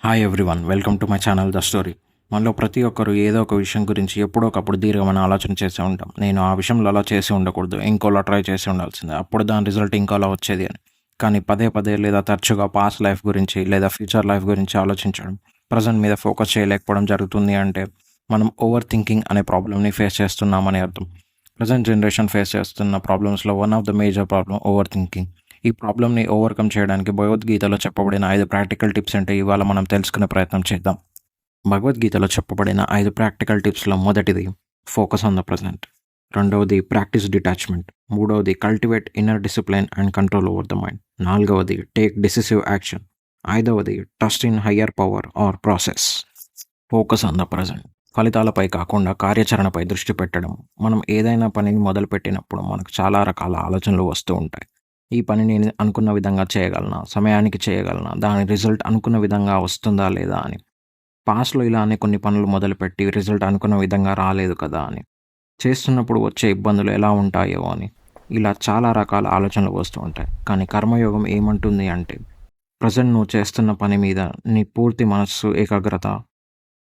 Hi everyone, welcome to my channel the story. మనలో ప్రతి ఒక్కరు ఏదో ఒక విషయం గురించి ఎప్పుడో ఒకప్పుడు దీర్ఘమైన ఆలోచన చేస్తూ ఉంటాం. నేను ఆ విషయంలో అలా చేసి ఉండకూడదు, ఇంకోలా ట్రై చేసి ఉండాల్సిందే, అప్పుడు దాని రిజల్ట్ ఇంకోలా వచ్చేది అని. కానీ పదే పదే లేదా తరచుగా పాస్ట్ లైఫ్ గురించి లేదా ఫ్యూచర్ లైఫ్ గురించి ఆలోచించడం, ప్రజెంట్ మీద ఫోకస్ చేయలేకపోవడం జరుగుతుంది అంటే మనం ఓవర్ థింకింగ్ అనే ప్రాబ్లమ్ని ఫేస్ చేస్తున్నామని అర్థం. ప్రజెంట్ జనరేషన్ ఫేస్ చేస్తున్న ప్రాబ్లమ్స్లో one of the major problem overthinking. ఈ ప్రాబ్లమ్ని ఓవర్కమ్ చేయడానికి భగవద్గీతలో చెప్పబడిన 5 ప్రాక్టికల్ టిప్స్ అంటే ఇవాళ మనం తెలుసుకునే ప్రయత్నం చేద్దాం. భగవద్గీతలో చెప్పబడిన 5 ప్రాక్టికల్ టిప్స్లో మొదటిది ఫోకస్ ఆన్ ద ప్రజెంట్, రెండవది ప్రాక్టీస్ డిటాచ్మెంట్, మూడవది cultivate inner discipline and control over the mind, నాలుగవది టేక్ డిసిసివ్ యాక్షన్, ఐదవది trust in higher power or process. Focus on the present, ఫలితాలపై కాకుండా కార్యాచరణపై దృష్టి పెట్టడం. మనం ఏదైనా పనిని మొదలుపెట్టినప్పుడు మనకు చాలా రకాల ఆలోచనలు వస్తూ ఉంటాయి. ఈ పని నేను అనుకున్న విధంగా చేయగలనా, సమయానికి చేయగలనా, దాని రిజల్ట్ అనుకున్న విధంగా వస్తుందా లేదా అని. పాస్ట్లో ఇలానే కొన్ని పనులు మొదలుపెట్టి రిజల్ట్ అనుకున్న విధంగా రాలేదు కదా అని, చేస్తున్నప్పుడు వచ్చే ఇబ్బందులు ఎలా ఉంటాయో అని, ఇలా చాలా రకాల ఆలోచనలు వస్తూ ఉంటాయి. కానీ కర్మయోగం ఏమంటుంది అంటే ప్రజెంట్ నువ్వు చేస్తున్న పని మీద నీ పూర్తి మనస్సు ఏకాగ్రత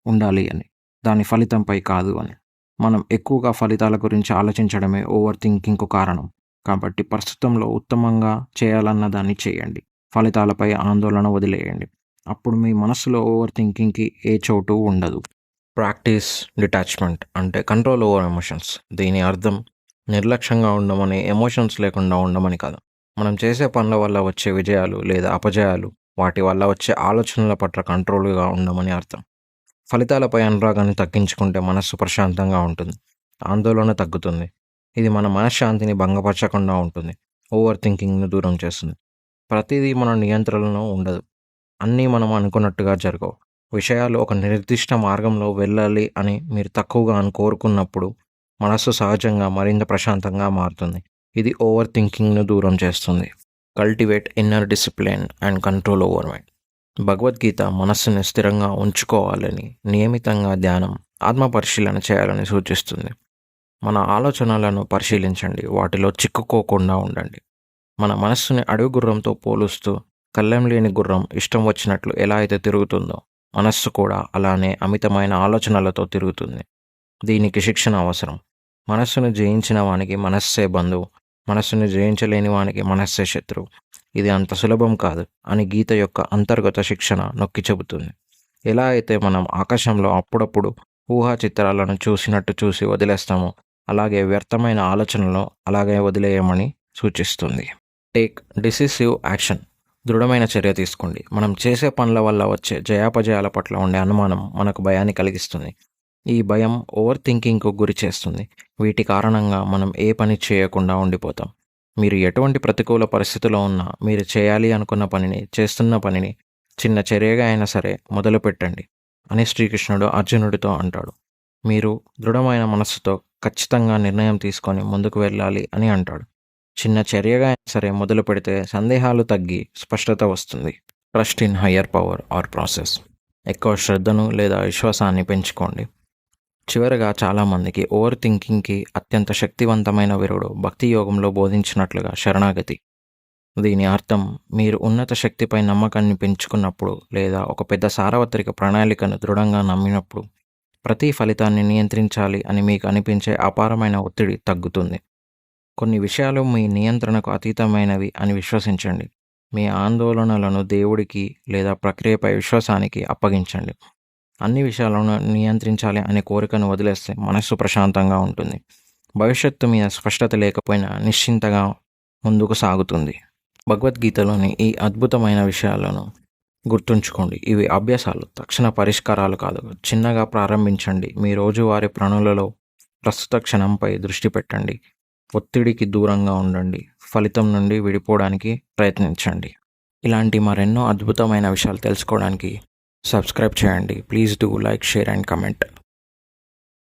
ఉండాలి అని, దాని ఫలితంపై కాదు అని. మనం ఎక్కువగా ఫలితాల గురించి ఆలోచించడమే ఓవర్ థింకింగ్కు కారణం. కాబట్టి ప్రస్తుతంలో ఉత్తమంగా చేయాలన్న దాన్ని చేయండి, ఫలితాలపై ఆందోళన వదిలేయండి. అప్పుడు మీ మనస్సులో ఓవర్ థింకింగ్కి ఏ చోటు ఉండదు. ప్రాక్టీస్ డిటాచ్మెంట్ అంటే కంట్రోల్ ఓవర్ ఎమోషన్స్. దీని అర్థం నిర్లక్ష్యంగా ఉండమని, ఎమోషన్స్ లేకుండా ఉండమని కాదు. మనం చేసే పనుల వల్ల వచ్చే విజయాలు లేదా అపజయాలు, వాటి వల్ల వచ్చే ఆలోచనల పట్ల కంట్రోల్గా ఉండమని అర్థం. ఫలితాలపై అనురాగాన్ని తగ్గించుకుంటే మనస్సు ప్రశాంతంగా ఉంటుంది, ఆందోళన తగ్గుతుంది. ఇది మన మనశ్శాంతిని భంగపరచకుండా ఉంటుంది, ఓవర్ థింకింగ్ను దూరం చేస్తుంది. ప్రతిదీ మన నియంత్రణలో ఉండదు, అన్నీ మనం అనుకున్నట్టుగా జరగవు. విషయాలు ఒక నిర్దిష్ట మార్గంలో వెళ్ళాలి అని మీరు తక్కువగా కోరుకున్నప్పుడు మనస్సు సహజంగా మరింత ప్రశాంతంగా మారుతుంది. ఇది ఓవర్ థింకింగ్ను దూరం చేస్తుంది. Cultivate inner discipline and control over mind. Bhagavad Gita మనస్సుని స్థిరంగా ఉంచుకోవాలని, నియమితంగా ధ్యానం, ఆత్మ పరిశీలన చేయాలని సూచిస్తుంది. మన ఆలోచనలను పరిశీలించండి, వాటిలో చిక్కుకోకుండా ఉండండి. మన మనస్సుని అడవి గుర్రంతో పోలుస్తూ, కళ్ళెం లేని గుర్రం ఇష్టం వచ్చినట్లు ఎలా అయితే తిరుగుతుందో, మనస్సు కూడా అలానే అమితమైన ఆలోచనలతో తిరుగుతుంది. దీనికి శిక్షణ అవసరం. మనస్సును జయించిన వానికి మనస్సే బంధువు, మనస్సును జయించలేని వానికి మనస్సే శత్రువు. ఇది అంత సులభం కాదు అని గీత యొక్క అంతర్గత శిక్షణ నొక్కి చెబుతుంది. ఎలా అయితే మనం ఆకాశంలో అప్పుడప్పుడు ఊహా చిత్రాలను చూసినట్టు చూసి వదిలేస్తామో, అలాగే వ్యర్థమైన ఆలోచనలను అలాగే వదిలేయమని సూచిస్తుంది. Take decisive action. దృఢమైన చర్య తీసుకోండి. మనం చేసే పనుల వల్ల వచ్చే జయాపజయాల పట్ల ఉండే అనుమానం మనకు భయాన్ని కలిగిస్తుంది. ఈ భయం ఓవర్ థింకింగ్కు గురి చేస్తుంది. వీటి కారణంగా మనం ఏ పని చేయకుండా ఉండిపోతాం. మీరు ఎటువంటి ప్రతికూల పరిస్థితిలో ఉన్నా, మీరు చేయాలి అనుకున్న పనిని, చేస్తున్న పనిని చిన్న చర్యగా అయినా సరే మొదలు పెట్టండి అని శ్రీకృష్ణుడు అర్జునుడితో అంటాడు. మీరు దృఢమైన మనస్సుతో ఖచ్చితంగా నిర్ణయం తీసుకొని ముందుకు వెళ్ళాలి అని అంటాడు. చిన్న చర్యగా అయినా సరే మొదలు పెడితే సందేహాలు తగ్గి స్పష్టత వస్తుంది. Trust in higher power or process. ఎక్కువ శ్రద్ధను లేదా విశ్వాసాన్ని పెంచుకోండి. చివరగా చాలామందికి ఓవర్ థింకింగ్కి అత్యంత శక్తివంతమైన విరుడు భక్తి యోగంలో బోధించినట్లుగా శరణాగతి. దీని అర్థం మీరు ఉన్నత శక్తిపై నమ్మకాన్ని పెంచుకున్నప్పుడు లేదా ఒక పెద్ద సార్వత్రిక ప్రణాళికను దృఢంగా నమ్మినప్పుడు ప్రతి ఫలితాన్ని నియంత్రించాలి అని మీకు అనిపించే అపారమైన ఒత్తిడి తగ్గుతుంది. కొన్ని విషయాలు మీ నియంత్రణకు అతీతమైనవి అని విశ్వసించండి. మీ ఆందోళనలను దేవుడికి లేదా ప్రక్రియపై విశ్వాసానికి అప్పగించండి. అన్ని విషయాలను నియంత్రించాలి అనే కోరికను వదిలేస్తే మనస్సు ప్రశాంతంగా ఉంటుంది. భవిష్యత్తు మీద స్పష్టత లేకపోయినా నిశ్చింతగా ముందుకు సాగుతుంది. భగవద్గీతలోని ఈ అద్భుతమైన విషయాలను గుర్తుంచుకోండి. ఇవి అభ్యాసాలు, తక్షణ పరిష్కారాలు కాదు. చిన్నగా ప్రారంభించండి. మీ రోజువారీ పనులలో ప్రస్తుత క్షణంపై దృష్టి పెట్టండి. ఒత్తిడికి దూరంగా ఉండండి. ఫలితం నుండి విడిపోవడానికి ప్రయత్నించండి. ఇలాంటి మరెన్నో అద్భుతమైన విషయాలు తెలుసుకోవడానికి సబ్స్క్రైబ్ చేయండి. Please do like, share and comment.